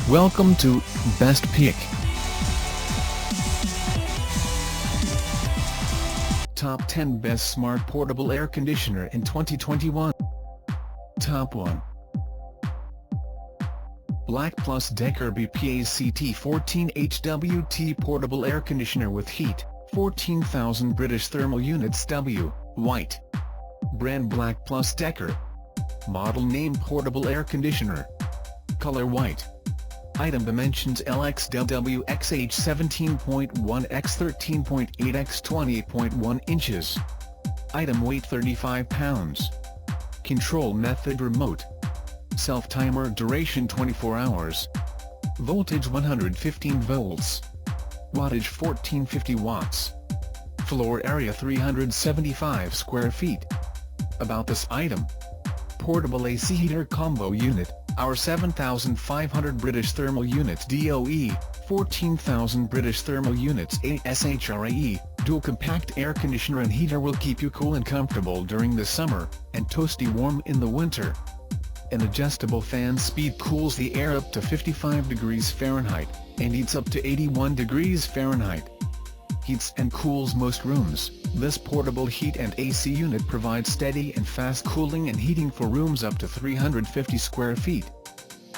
Welcome to Best Pick. Top 10 Best Smart Portable Air Conditioner in 2021. Top 1. BLACK+DECKER BPACT 14 HWT Portable Air Conditioner with Heat, 14,000 British Thermal Units W, White. Brand BLACK+DECKER. Model name Portable Air Conditioner. Color White. Item dimensions LXW XH 17.1 x 13.8 x 28.1 inches. Item weight 35 pounds. Control method remote. Self-timer duration 24 hours. Voltage 115 volts. Wattage 1450 watts. Floor area 375 square feet. About this item. Portable AC heater combo unit. Our 7,500 British Thermal Units DOE, 14,000 British Thermal Units ASHRAE, dual compact air conditioner and heater will keep you cool and comfortable during the summer, and toasty warm in the winter. An adjustable fan speed cools the air up to 55 degrees Fahrenheit, and heats up to 81 degrees Fahrenheit. Heats and cools most rooms. This portable heat and AC unit provides steady and fast cooling and heating for rooms up to 350 square feet.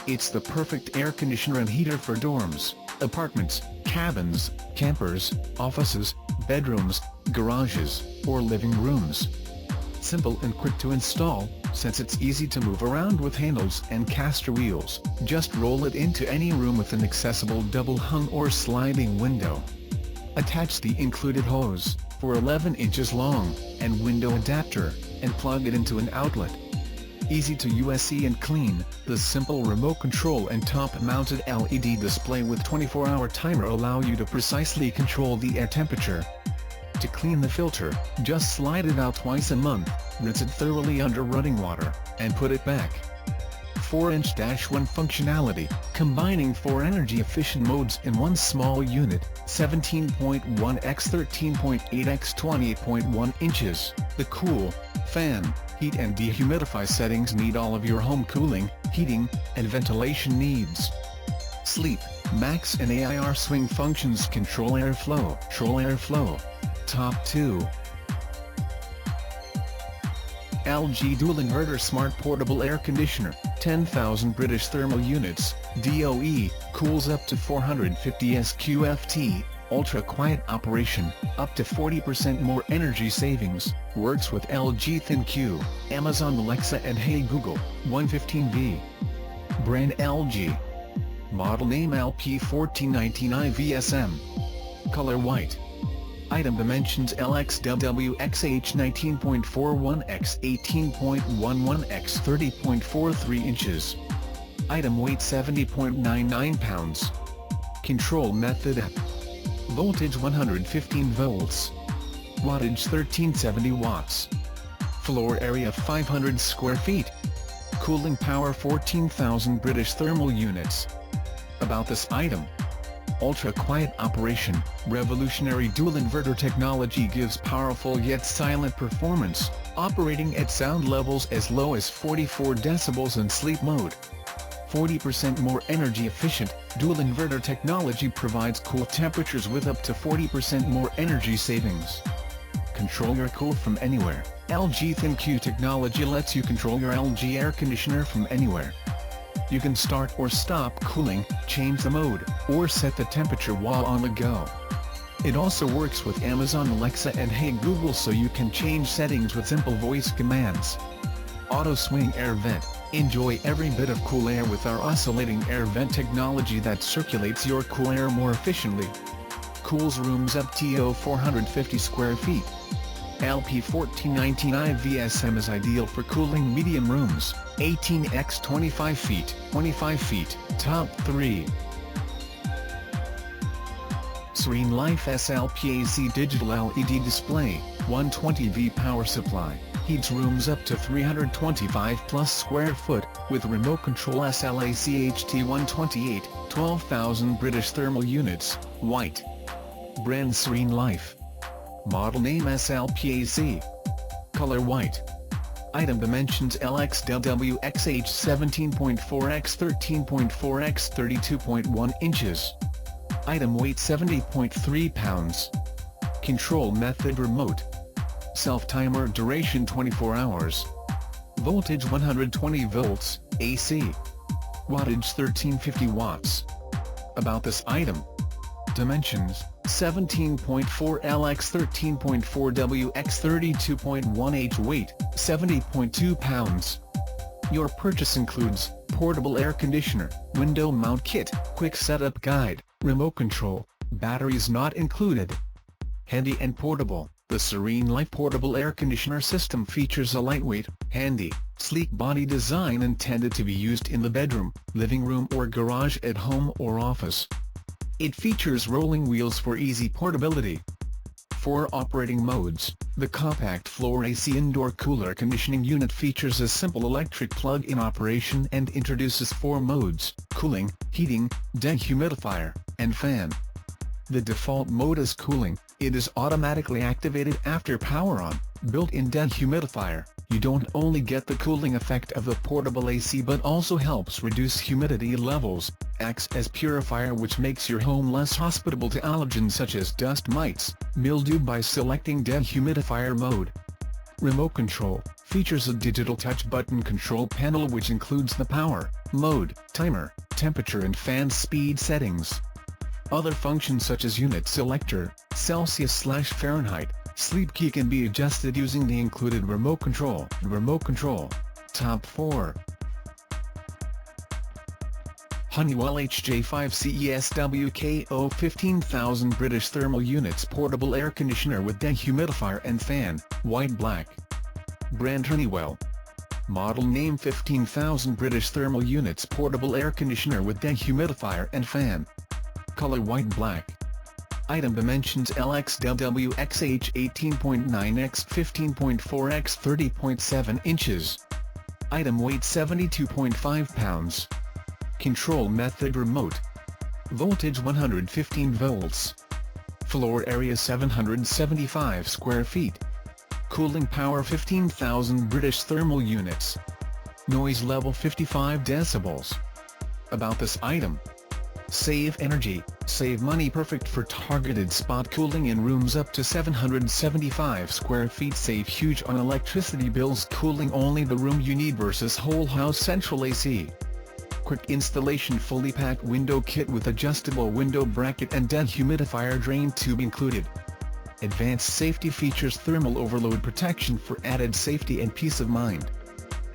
It's the perfect air conditioner and heater for dorms, apartments, cabins, campers, offices, bedrooms, garages, or living rooms. Simple and quick to install, since it's easy to move around with handles and caster wheels. Just roll it into any room with an accessible double-hung or sliding window. Attach the included hose, for 11 inches long, and window adapter, and plug it into an outlet. Easy to use and clean, the simple remote control and top-mounted LED display with 24-hour timer allow you to precisely control the air temperature. To clean the filter, just slide it out twice a month, rinse it thoroughly under running water, and put it back. 4-inch-1 functionality, combining 4 energy-efficient modes in one small unit, 17.1 x 13.8 x 28.1 inches. The cool, fan, heat and dehumidify settings meet all of your home cooling, heating, and ventilation needs. Sleep, max and AIR swing functions control airflow. Top 2. LG Dual Inverter Smart Portable Air Conditioner, 10,000 British Thermal Units, DOE, cools up to 450 SQFT, ultra quiet operation, up to 40% more energy savings, works with LG ThinQ, Amazon Alexa and Hey Google, 115V. Brand LG. Model name LP1499 VSM. Color White. Item dimensions LXW XH 19.41 x 18.11 x 30.43 inches. Item weight 70.99 pounds. Control method. Voltage 115 volts. Wattage 1370 watts. Floor area 500 square feet. Cooling power 14,000 British Thermal Units. About this item. Ultra-quiet operation, revolutionary dual inverter technology gives powerful yet silent performance, operating at sound levels as low as 44 decibels in sleep mode. 40% more energy efficient, dual inverter technology provides cool temperatures with up to 40% more energy savings. Control your cool from anywhere. LG ThinQ technology lets you control your LG air conditioner from anywhere. You can start or stop cooling, change the mode, or set the temperature while on the go. It also works with Amazon Alexa and Hey Google, so you can change settings with simple voice commands. Auto Swing Air Vent. Enjoy every bit of cool air with our oscillating air vent technology that circulates your cool air more efficiently. Cools rooms up to 450 square feet. LP1499 VSM is ideal for cooling medium rooms, 18 x 25 feet. Top 3. SereneLife SLPAC Digital LED Display, 120V power supply, heats rooms up to 325 plus square foot, with remote control SLACHT 128, 12,000 British Thermal Units, White. Brand SereneLife. Model name SLPAC. Color White. Item dimensions LXWXH 17.4x 13.4x 32.1 inches. Item weight 70.3 pounds. Control method remote. Self-timer duration 24 hours. Voltage 120 volts, AC. Wattage 1350 watts. About this item. Dimensions, 17.4 LX 13.4 WX 32.1 H. Weight, 70.2 pounds. Your purchase includes portable air conditioner, window mount kit, quick setup guide, remote control, batteries not included. Handy and portable, the SereneLife portable air conditioner system features a lightweight, handy, sleek body design intended to be used in the bedroom, living room or garage at home or office. It features rolling wheels for easy portability. 4 operating modes. The compact floor AC indoor cooler conditioning unit features a simple electric plug-in operation and introduces 4 modes: cooling, heating, dehumidifier, and fan. The default mode is cooling. It is automatically activated after power on. Built-in dehumidifier. You don't only get the cooling effect of the portable AC but also helps reduce humidity levels, acts as purifier which makes your home less hospitable to allergens such as dust mites, mildew by selecting dehumidifier mode. Remote control, features a digital touch button control panel which includes the power, mode, timer, temperature and fan speed settings. Other functions such as unit selector, Celsius/Fahrenheit, sleep key can be adjusted using the included remote control. Top 4. Honeywell HJ5CESWKO 15,000 British thermal units portable air conditioner with dehumidifier and fan, white black. Brand Honeywell. Model name 15,000 British thermal units portable air conditioner with dehumidifier and fan. Color white black. Item dimensions LXWXH 18.9x 15.4x 30.7 inches. Item weight 72.5 pounds. Control method remote. Voltage 115 volts. Floor area 775 square feet. Cooling power 15,000 British thermal units. Noise level 55 decibels. About this item. Save energy, save money, perfect for targeted spot cooling in rooms up to 775 square feet. Save huge on electricity bills cooling only the room you need versus whole house central AC. Quick installation, fully packed window kit with adjustable window bracket and dehumidifier drain tube included. Advanced safety features, thermal overload protection for added safety and peace of mind.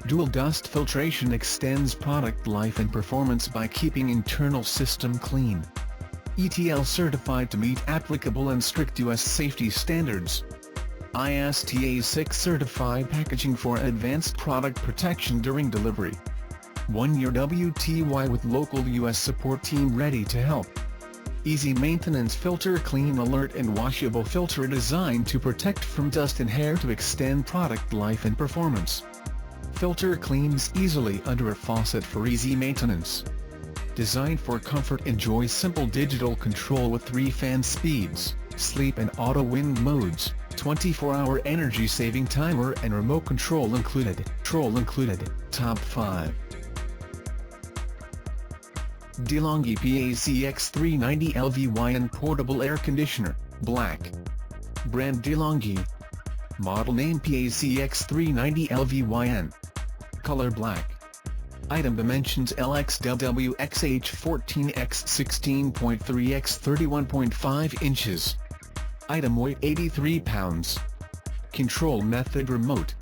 Dual dust filtration extends product life and performance by keeping internal system clean. ETL certified to meet applicable and strict U.S. safety standards. ISTA 6 certified packaging for advanced product protection during delivery. 1-year WTY with local U.S. support team ready to help. Easy maintenance filter, clean alert and washable filter designed to protect from dust and hair to extend product life and performance. Filter cleans easily under a faucet for easy maintenance. Designed for comfort, enjoy simple digital control with 3 fan speeds, sleep and auto wind modes, 24-hour energy saving timer and remote control included. Top 5. DeLonghi PAC X390 LVYN portable air conditioner, black. Brand DeLonghi. Model name PAC X390 LVYN. Color black. Item dimensions LXWXH 14x 16.3x 31.5 inches. Item weight 83 pounds. Control method remote.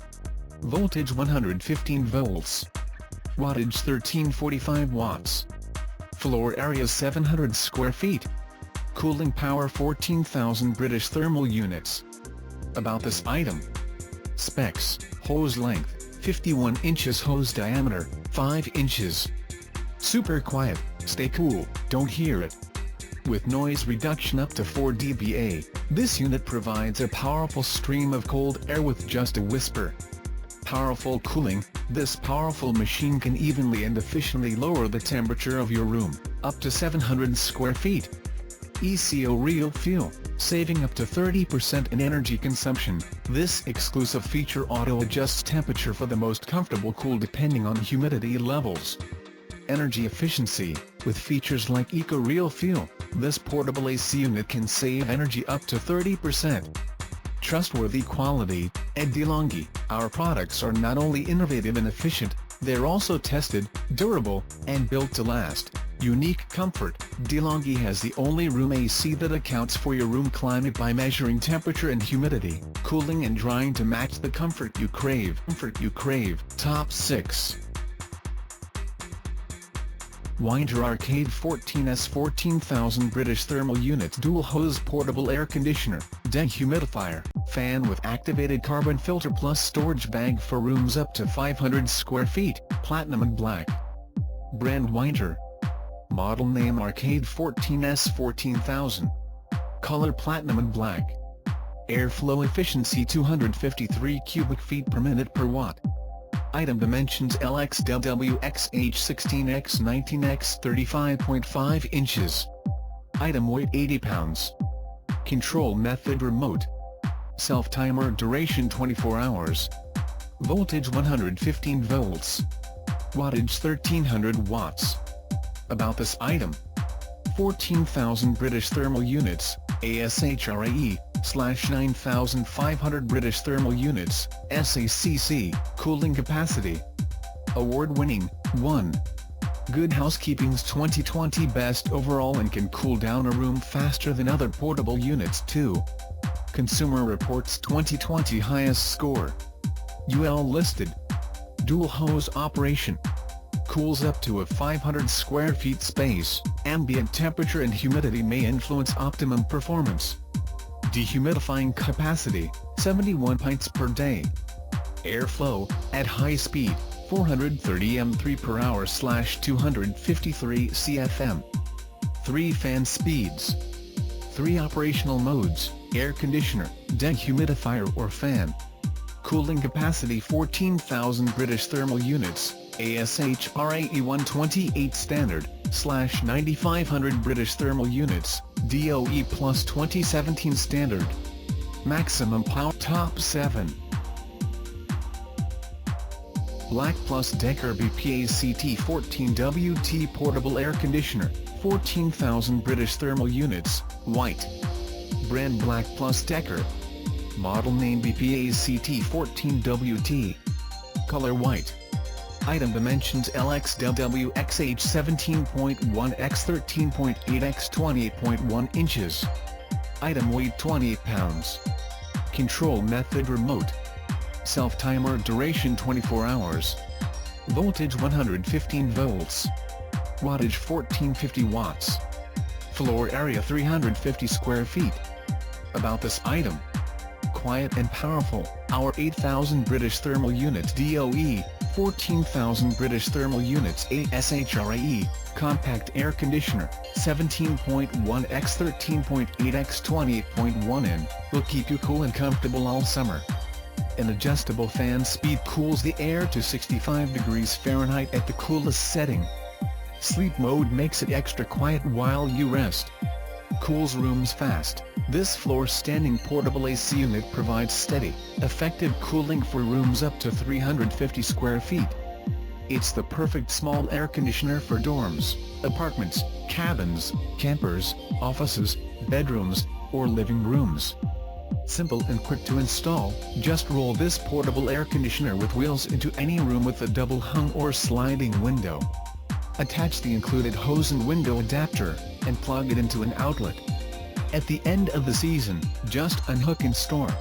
Voltage 115 volts. Wattage 1345 watts. Floor area 700 square feet. Cooling power 14,000 British thermal units. About this item. Specs: hose length 51 inches, hose diameter 5 inches. Super quiet, stay cool, don't hear it. With noise reduction up to 4 dBA, this unit provides a powerful stream of cold air with just a whisper. Powerful cooling: this powerful machine can evenly and efficiently lower the temperature of your room, up to 700 square feet. ECO real feel: saving up to 30% in energy consumption. This exclusive feature auto-adjusts temperature for the most comfortable cool depending on humidity levels. Energy efficiency: with features like Eco-Real Fuel, this portable AC unit can save energy up to 30%. Trustworthy quality: at DeLonghi, our products are not only innovative and efficient, they're also tested, durable, and built to last. Unique comfort: DeLonghi has the only room AC that accounts for your room climate by measuring temperature and humidity, cooling and drying to match the comfort you crave. Top 6. Whynter Arcade 14S 14,000 British thermal units dual hose portable air conditioner, dehumidifier, fan with activated carbon filter plus storage bag for rooms up to 500 square feet, platinum and black. Brand Whynter. Model name Arcade 14S 14,000. Color platinum and black. Airflow efficiency 253 cubic feet per minute per watt. Item dimensions LXWXH 16x 19x 35.5 inches. Item weight 80 pounds. Control method remote. Self-timer duration 24 hours. Voltage 115 volts. Wattage 1300 watts. About this item: 14,000 British thermal units, ASHRAE, /9,500 British thermal units, SACC, cooling capacity. Award-winning: 1. Good Housekeeping's 2020 Best Overall and can cool down a room faster than other portable units. 2. Consumer Reports 2020 Highest Score. UL listed. Dual hose operation. Cools up to a 500 square feet space. Ambient temperature and humidity may influence optimum performance. Dehumidifying capacity, 71 pints per day. Airflow, at high speed, 430 m3 per hour / 253 cfm. 3 fan speeds. 3 operational modes: air conditioner, dehumidifier or fan. Cooling capacity 14,000 British thermal units, ASHRAE 128 standard, /9500 British thermal units, DOE plus 2017 standard. Maximum power. Top 7. BLACK+DECKER BPACT 14WT portable air conditioner, 14,000 British thermal units, white. Brand BLACK+DECKER. Model name BPACT 14WT. Color white. Item dimensions LXWXH 17.1 x 13.8 x 28.1 inches. Item weight 28 pounds. Control method remote. Self-timer duration 24 hours. Voltage 115 volts. Wattage 1450 watts. Floor area 350 square feet. About this item: quiet and powerful, our 8,000 British thermal units DOE, 14,000 British thermal units ASHRAE, compact air conditioner, 17.1 x 13.8 x 28.1 in, will keep you cool and comfortable all summer. An adjustable fan speed cools the air to 65 degrees Fahrenheit at the coolest setting. Sleep mode makes it extra quiet while you rest. Cools rooms fast. This floor-standing portable AC unit provides steady, effective cooling for rooms up to 350 square feet. It's the perfect small air conditioner for dorms, apartments, cabins, campers, offices, bedrooms, or living rooms. Simple and quick to install: just roll this portable air conditioner with wheels into any room with a double hung or sliding window. Attach the included hose and window adapter, and plug it into an outlet. At the end of the season, just unhook and store.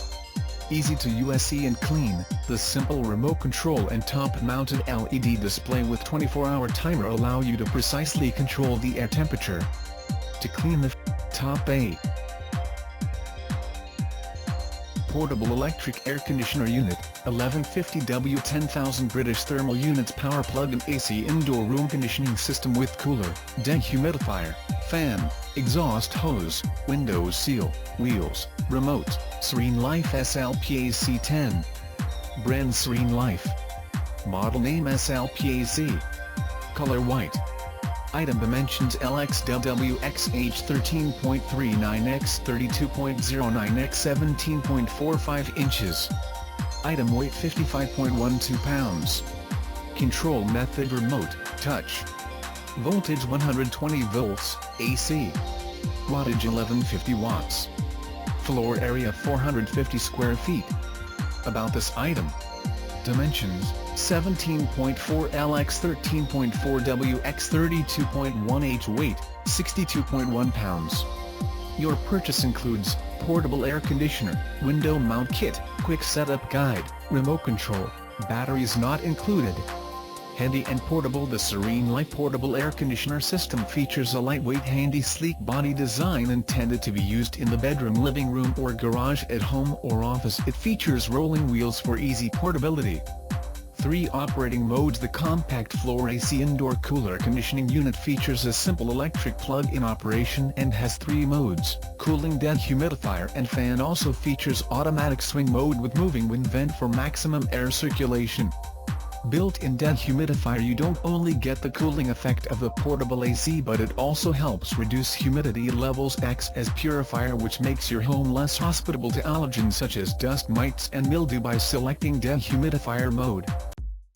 Easy to use and clean, the simple remote control and top-mounted LED display with 24-hour timer allow you to precisely control the air temperature. To clean the Top 8. Portable electric air conditioner unit, 1150W 10,000 British thermal units power plug and AC indoor room conditioning system with cooler, dehumidifier, fan, exhaust hose, window seal, wheels, remote. SereneLife SLPAC 10. Brand SereneLife. Model name SLPAC. Color white. Item dimensions LXW XH 13.39 x 32.09 x 17.45 inches. Item weight 55.12 pounds. Control method remote, touch. Voltage 120 volts, AC. Wattage 1150 watts. Floor area 450 square feet. About this item. Dimensions, 17.4 L x 13.4 W x 32.1 H. Weight, 62.1 pounds. Your purchase includes portable air conditioner, window mount kit, quick setup guide, remote control, batteries not included. Handy and portable. The SereneLife portable air conditioner system features a lightweight, handy, sleek body design intended to be used in the bedroom, living room or garage at home or office. It features rolling wheels for easy portability. 3 operating modes. The compact floor AC indoor cooler conditioning unit features a simple electric plug-in operation and has 3 modes. Cooling dehumidifier and fan also features automatic swing mode with moving wind vent for maximum air circulation. Built-in dehumidifier. You don't only get the cooling effect of the portable AC, but it also helps reduce humidity levels, acts as purifier, which makes your home less hospitable to allergens such as dust mites and mildew by selecting dehumidifier mode.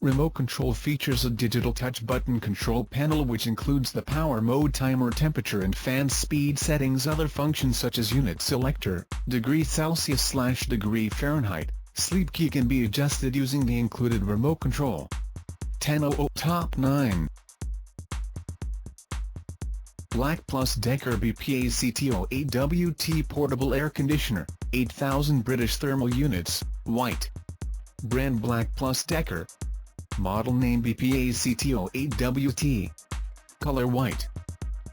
Remote control features a digital touch button control panel which includes the power mode, timer, temperature and fan speed settings. Other functions such as unit selector, degree Celsius/degree Fahrenheit, sleep key can be adjusted using the included remote control. 1000 Top 9 BLACK+DECKER BPACT08WT Portable Air Conditioner, 8,000 British thermal units, white. Brand BLACK+DECKER. Model name BPACT08WT. Color white.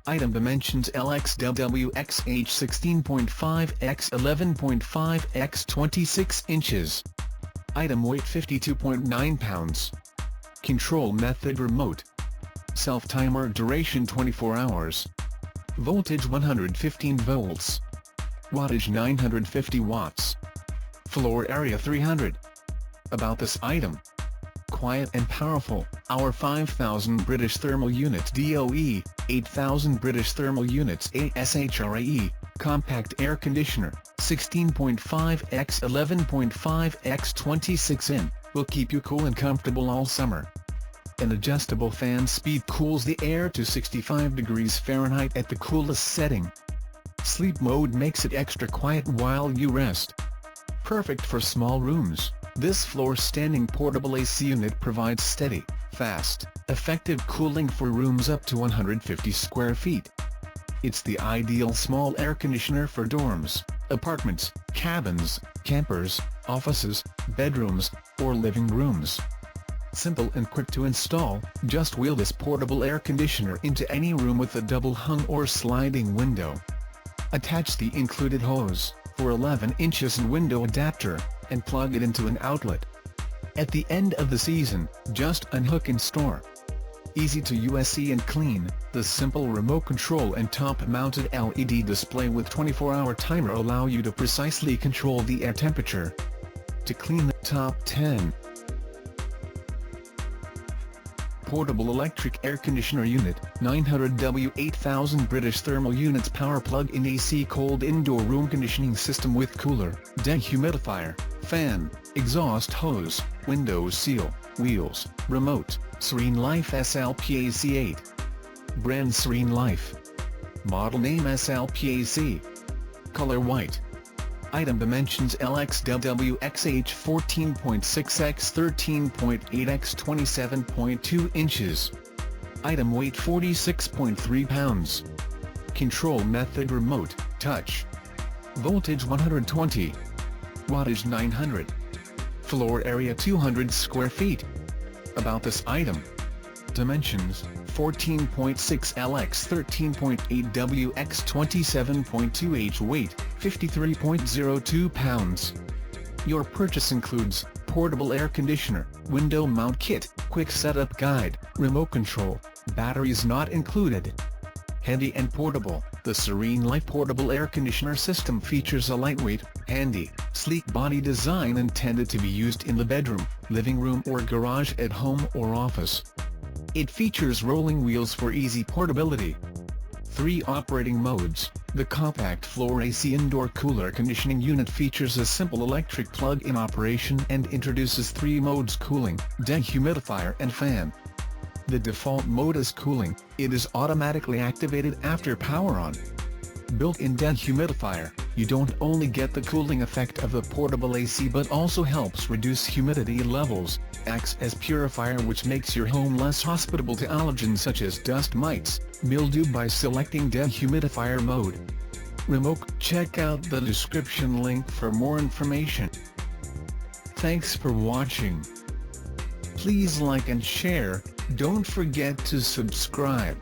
Item dimensions LXW XH 16.5 x 11.5 x 26 inches. Item weight 52.9 pounds. Control method remote. Self-timer. Duration 24 hours. Voltage 115 volts. Wattage 950 watts. Floor area 300. About this item. Quiet and powerful. Our 5,000 British thermal units DOE, 8,000 British thermal units ASHRAE, compact air conditioner, 16.5 x 11.5 x 26 in, will keep you cool and comfortable all summer. An adjustable fan speed cools the air to 65 degrees Fahrenheit at the coolest setting. Sleep mode makes it extra quiet while you rest. Perfect for small rooms. This floor-standing portable AC unit provides steady, fast, effective cooling for rooms up to 150 square feet. It's the ideal small air conditioner for dorms, apartments, cabins, campers, offices, bedrooms, or living rooms. Simple and quick to install. Just wheel this portable air conditioner into any room with a double hung or sliding window. Attach the included hose, for 11 inches and window adapter, and plug it into an outlet. At the end of the season, just unhook and store. Easy to use and clean, the simple remote control and top-mounted LED display with 24-hour timer allow you to precisely control the air temperature. To clean the top 10. Portable electric air conditioner unit, 900W 8,000 British thermal units power plug-in AC cold indoor room conditioning system with cooler, dehumidifier, fan, exhaust hose, window seal, wheels, remote, SereneLife SLPAC 8. Brand SereneLife. Model name SLPAC. Color white. Item dimensions LXW XH 14.6 x 13.8 x 27.2 inches. Item weight 46.3 pounds. Control method remote, touch. Voltage 120. Wattage 900. Floor area 200 square feet. About this item. Dimensions, 14.6 L x 13.8 W x 27.2 H. Weight, 53.02 pounds. Your purchase includes portable air conditioner, window mount kit, quick setup guide, remote control, batteries not included. Handy and portable. The SereneLife portable air conditioner system features a lightweight, handy, sleek body design intended to be used in the bedroom, living room or garage at home or office. It features rolling wheels for easy portability. 3 operating modes. The compact floor AC indoor cooler conditioning unit features a simple electric plug-in operation and introduces 3 modes: cooling, dehumidifier and fan. The default mode is cooling. It is automatically activated after power on. Built-in dehumidifier. You don't only get the cooling effect of the portable AC but also helps reduce humidity levels, acts as purifier which makes your home less hospitable to allergens such as dust mites, mildew by selecting dehumidifier mode. Remote. Check out the description link for more information. Thanks for watching. Please like and share, don't forget to subscribe.